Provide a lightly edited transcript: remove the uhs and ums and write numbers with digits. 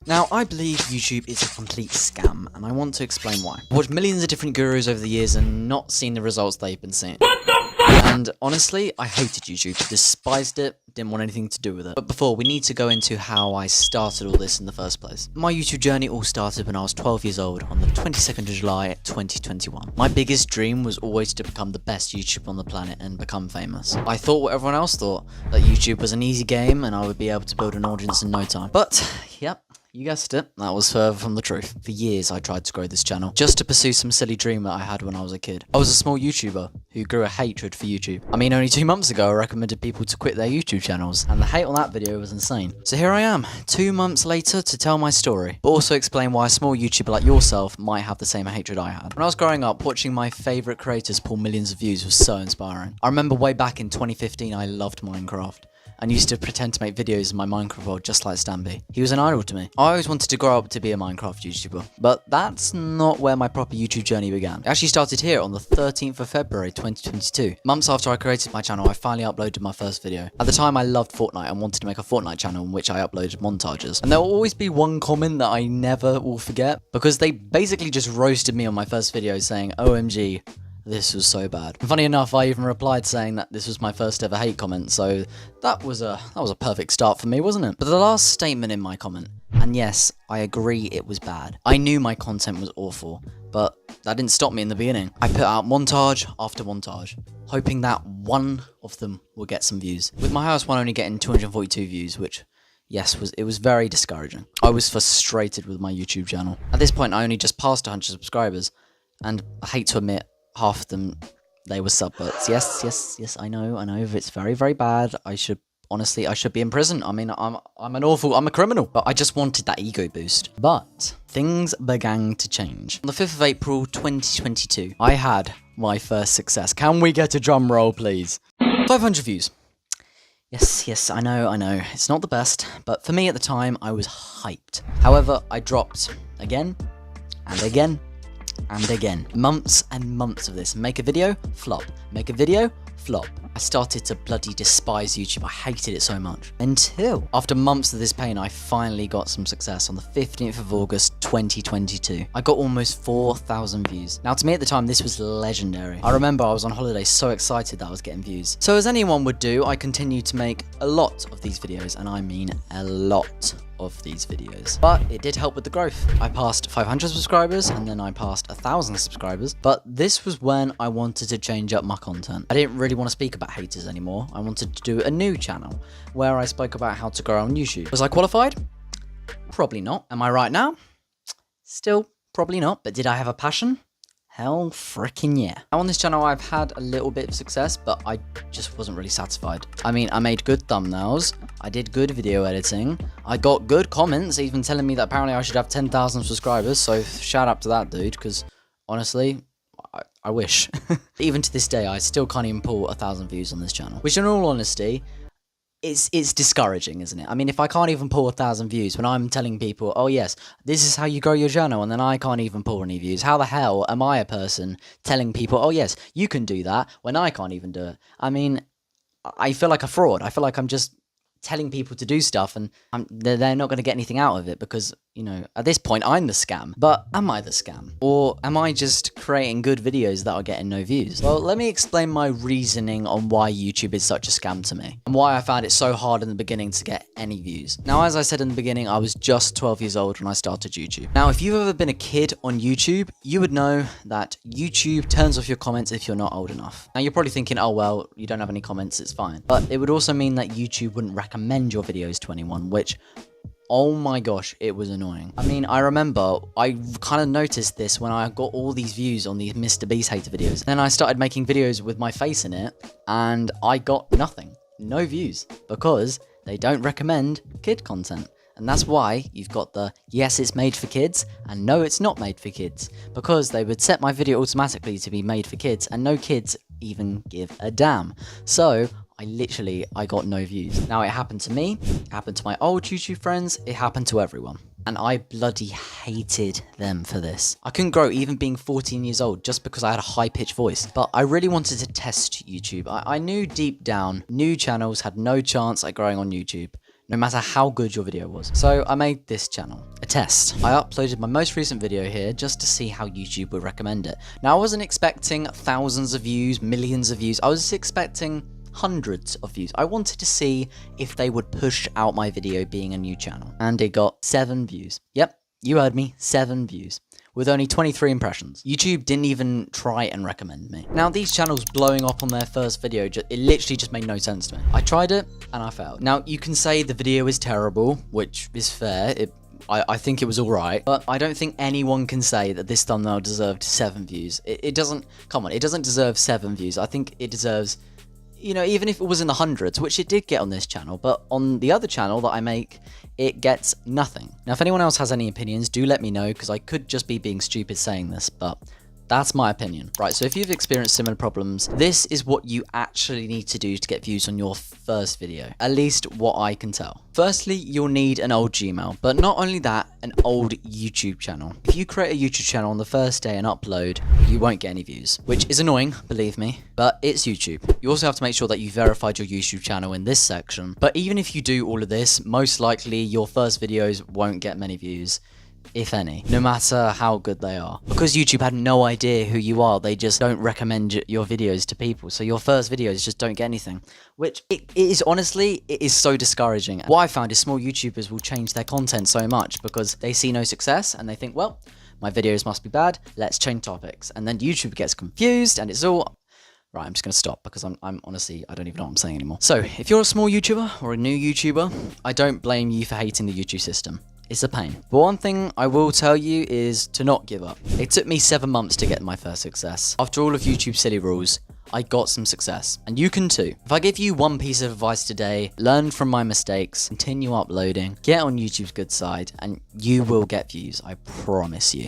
Now, I believe YouTube is a complete scam, and I want to explain why. I've watched millions of different gurus over the years and not seen the results they've been seeing. And honestly, I hated YouTube, despised it, didn't want anything to do with it. But before, we need to go into how I started all this in the first place. My YouTube journey all started when I was 12 years old on the 22nd of July 2021. My biggest dream was always to become the best YouTuber on the planet and become famous. I thought what everyone else thought, that YouTube was an easy game and I would be able to build an audience in no time. But, yep. You guessed it, that was further from the truth. For years I tried to grow this channel, just to pursue some silly dream that I had when I was a kid. I was a small YouTuber who grew a hatred for YouTube. I mean, only 2 months ago I recommended people to quit their YouTube channels, and the hate on that video was insane. So here I am, 2 months later to tell my story, but also explain why a small YouTuber like yourself might have the same hatred I had. When I was growing up, watching my favourite creators pull millions of views was so inspiring. I remember way back in 2015 I loved Minecraft, and used to pretend to make videos in my Minecraft world just like Stanby. He was an idol to me. I always wanted to grow up to be a Minecraft YouTuber, but that's not where my proper YouTube journey began. It actually started here on the 13th of February 2022. Months after I created my channel, I finally uploaded my first video. At the time I loved Fortnite and wanted to make a Fortnite channel in which I uploaded montages. And there will always be one comment that I never will forget, because they basically just roasted me on my first video saying, OMG, this was so bad. And funny enough, I even replied saying that this was my first ever hate comment, so that was a perfect start for me, wasn't it? But the last statement in my comment, and yes, I agree it was bad. I knew my content was awful, but that didn't stop me in the beginning. I put out montage after montage, hoping that one of them would get some views. With my house one only getting 242 views, which, yes, it was very discouraging. I was frustrated with my YouTube channel. At this point, I only just passed 100 subscribers, and I hate to admit, half of them, they were subbots. Yes, I know, it's very, very bad. I should be in prison. I mean, I'm a criminal. But I just wanted that ego boost. But things began to change. On the 5th of April, 2022, I had my first success. Can we get a drum roll, please? 500 views. Yes, I know, it's not the best, but for me at the time, I was hyped. However, I dropped again, and again, and again. Months and months of this. Make a video, flop. Make a video, flop. I started to bloody despise YouTube. I hated it so much. Until, after months of this pain, I finally got some success on the 15th of August, 2022. I got almost 4,000 views. Now, to me at the time, this was legendary. I remember I was on holiday so excited that I was getting views. So as anyone would do, I continued to make a lot of these videos, and I mean a lot of these videos. But it did help with the growth. I passed 500 subscribers and then I passed 1,000 subscribers. But this was when I wanted to change up my content. I didn't really want to speak about haters anymore. I wanted to do a new channel where I spoke about how to grow on YouTube. Was I qualified? Probably not. Am I right now? Still probably not. But did I have a passion? Hell frickin' yeah. Now on this channel I've had a little bit of success, but I just wasn't really satisfied. I mean, I made good thumbnails, I did good video editing, I got good comments, even telling me that apparently I should have 10,000 subscribers, so shout out to that dude, because honestly, I wish. Even to this day, I still can't even pull 1,000 views on this channel, which in all honesty, it's discouraging, isn't it? I mean, if I can't even pull 1,000 views when I'm telling people, oh yes, this is how you grow your channel, and then I can't even pull any views, how the hell am I a person telling people, oh yes, you can do that, when I can't even do it? I mean, I feel like a fraud. I feel like I'm just telling people to do stuff, and they're not going to get anything out of it, because, you know, at this point, I'm the scam. But am I the scam? Or am I just creating good videos that are getting no views? Well, let me explain my reasoning on why YouTube is such a scam to me, and why I found it so hard in the beginning to get any views. Now, as I said in the beginning, I was just 12 years old when I started YouTube. Now, if you've ever been a kid on YouTube, you would know that YouTube turns off your comments if you're not old enough. Now, you're probably thinking, oh, well, you don't have any comments, it's fine. But it would also mean that YouTube wouldn't recommend your videos to anyone, which, oh my gosh, it was annoying. I mean, I remember I kind of noticed this when I got all these views on these Mr. Beast hater videos. Then I started making videos with my face in it, and I got nothing. No views, because they don't recommend kid content. And that's why you've got the, yes, it's made for kids, and no, it's not made for kids. Because they would set my video automatically to be made for kids, and no kids even give a damn. So I got no views. Now, it happened to me, it happened to my old YouTube friends, it happened to everyone. And I bloody hated them for this. I couldn't grow even being 14 years old just because I had a high-pitched voice. But I really wanted to test YouTube. I knew deep down, new channels had no chance at growing on YouTube. no matter how good your video was. So I made this channel a test. I uploaded my most recent video here just to see how YouTube would recommend it. Now I wasn't expecting thousands of views, millions of views. I was expecting hundreds of views. I wanted to see if they would push out my video being a new channel. And it got 7 views. Yep, you heard me, 7 views. With only 23 impressions. YouTube didn't even try and recommend me. Now these channels blowing up on their first video, it literally just made no sense to me. I tried it and I failed. Now you can say the video is terrible, which is fair. I think it was alright, but I don't think anyone can say that this thumbnail deserved 7 views. It doesn't, come on, it doesn't deserve 7 views. I think it deserves, you know, even if it was in the hundreds, which it did get on this channel, but on the other channel that I make, it gets nothing. Now, if anyone else has any opinions, do let me know, because I could just be being stupid saying this, but that's my opinion. Right, so if you've experienced similar problems, this is what you actually need to do to get views on your first video. At least what I can tell. Firstly, you'll need an old Gmail, but not only that, an old YouTube channel. If you create a YouTube channel on the first day and upload, you won't get any views, which is annoying, believe me, but it's YouTube. You also have to make sure that you verified your YouTube channel in this section, but even if you do all of this, most likely your first videos won't get many views, if any, no matter how good they are. Because YouTube had no idea who you are, they just don't recommend your videos to people, so your first videos just don't get anything, which it is honestly, it is so discouraging. What I found is small YouTubers will change their content so much because they see no success and they think, well, my videos must be bad, let's change topics, and then YouTube gets confused and it's all... Right, I'm just going to stop because I'm honestly, I don't even know what I'm saying anymore. So, if you're a small YouTuber or a new YouTuber, I don't blame you for hating the YouTube system. It's a pain. But one thing I will tell you is to not give up. It took me 7 months to get my first success. After all of YouTube's silly rules, I got some success. And you can too. If I give you one piece of advice today, learn from my mistakes, continue uploading, get on YouTube's good side, and you will get views, I promise you.